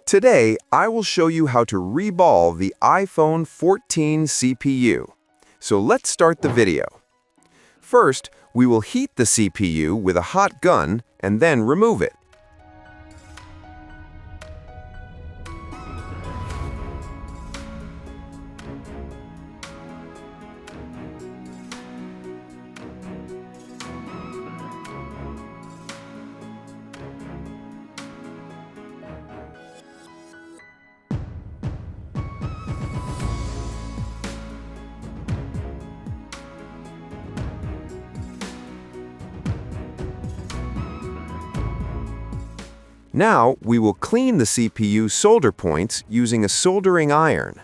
Today, I will show you how to reball the iPhone 14 CPU. So let's start the video. First, we will heat the CPU with a hot gun and then remove it. Now, we will clean the CPU solder points using a soldering iron.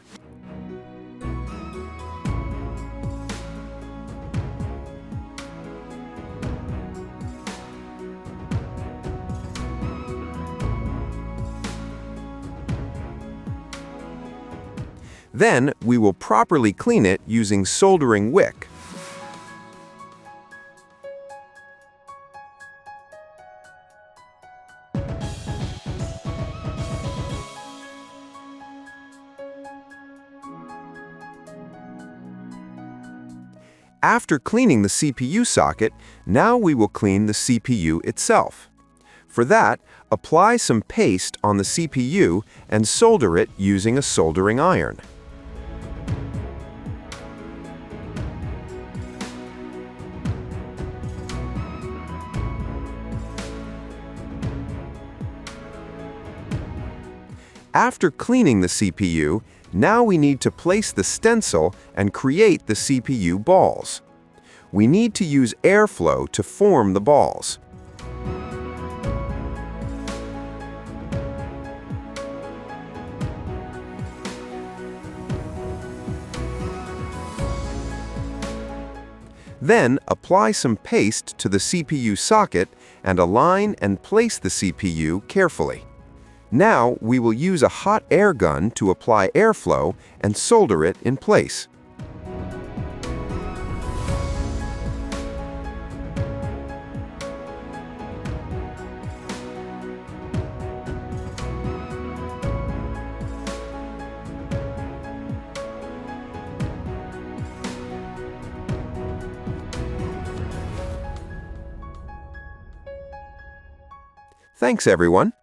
Then, we will properly clean it using soldering wick. After cleaning the CPU socket, now we will clean the CPU itself. For that, apply some paste on the CPU and solder it using a soldering iron. After cleaning the CPU, now we need to place the stencil and create the CPU balls. We need to use airflow to form the balls. Then, apply some paste to the CPU socket and align and place the CPU carefully. Now, we will use a hot air gun to apply airflow and solder it in place. Thanks, everyone.